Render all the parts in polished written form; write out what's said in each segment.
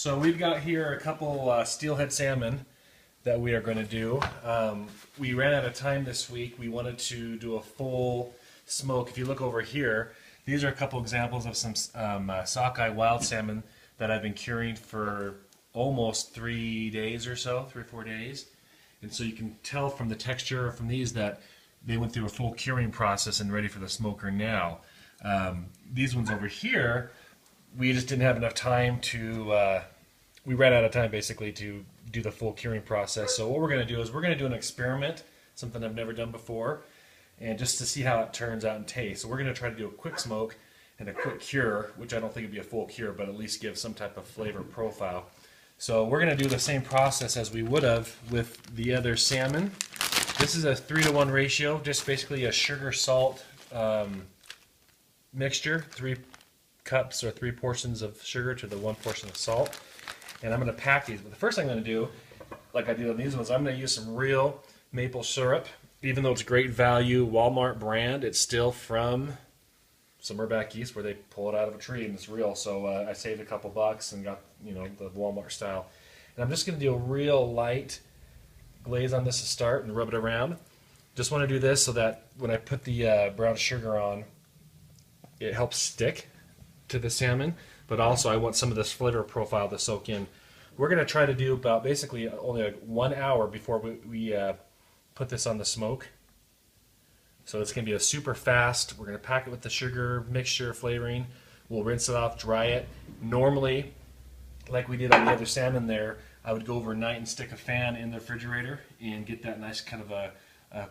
So we've got here a couple steelhead salmon that we are going to do. We ran out of time this week. We wanted to do a full smoke. If you look over here, these are a couple examples of some sockeye wild salmon that I've been curing for almost 3 days or so, 3 or 4 days. And so you can tell from the texture from these that they went through a full curing process and ready for the smoker now. These ones over here, we just didn't have enough time to, we ran out of time basically to do the full curing process. So what we're going to do is we're going to do an experiment, something I've never done before, and just to see how it turns out and tastes. So we're going to try to do a quick smoke and a quick cure, which I don't think would be a full cure, but at least give some type of flavor profile. So we're going to do the same process as we would have with the other salmon. This is a 3-to-1 ratio, just basically a sugar-salt mixture, 3 cups or 3 portions of sugar to the 1 portion of salt. And I'm going to pack these. But the first thing I'm going to do, like I did on these ones, I'm going to use some real maple syrup. Even though it's great value, Walmart brand, it's still from somewhere back east where they pull it out of a tree and it's real. So I saved a couple bucks and got, you know, the Walmart style. And I'm just going to do a real light glaze on this to start and rub it around. Just want to do this so that when I put the brown sugar on, it helps stick to the salmon, but also I want some of this flavor profile to soak in. We're going to try to do about basically only like 1 hour before we put this on the smoke. So it's going to be a super fast. We're going to pack it with the sugar mixture flavoring. We'll rinse it off, dry it. Normally, like we did on the other salmon there, I would go overnight and stick a fan in the refrigerator and get that nice kind of a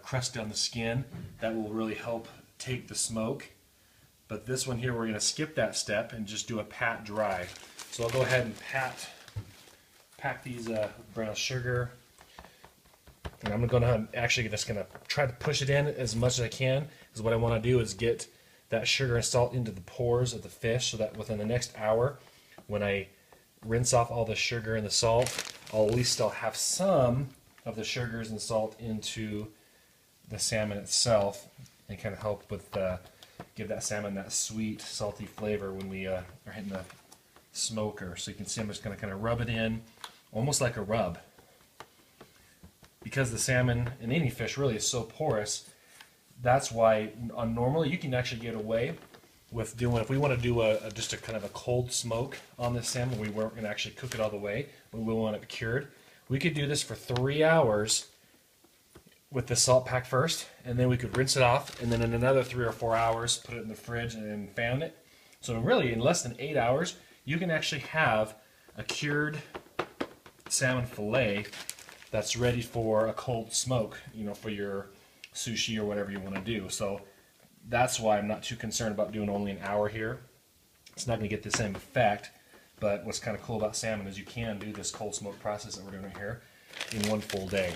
crust on the skin. That will really help take the smoke. But this one here, we're going to skip that step and just do a pat dry. So I'll go ahead and pack these brown sugar. And I'm going to actually just going to try to push it in as much as I can, because what I want to do is get that sugar and salt into the pores of the fish so that within the next hour, when I rinse off all the sugar and the salt, I'll at least still have some of the sugars and salt into the salmon itself and kind of help with give that salmon that sweet, salty flavor when we are hitting the smoker. So you can see I'm just going to kind of rub it in, almost like a rub. Because the salmon, and any fish really, is so porous, that's why normally you can actually get away with doing, if we want to do just a kind of a cold smoke on this salmon, we weren't going to actually cook it all the way, we want it cured, we could do this for 3 hours with the salt pack first, and then we could rinse it off, and then in another 3 or 4 hours put it in the fridge and then fan it. So really in less than 8 hours you can actually have a cured salmon fillet that's ready for a cold smoke, you know, for your sushi or whatever you want to do. So that's why I'm not too concerned about doing only an hour here. It's not going to get the same effect, but what's kind of cool about salmon is you can do this cold smoke process that we're doing right here in 1 full day.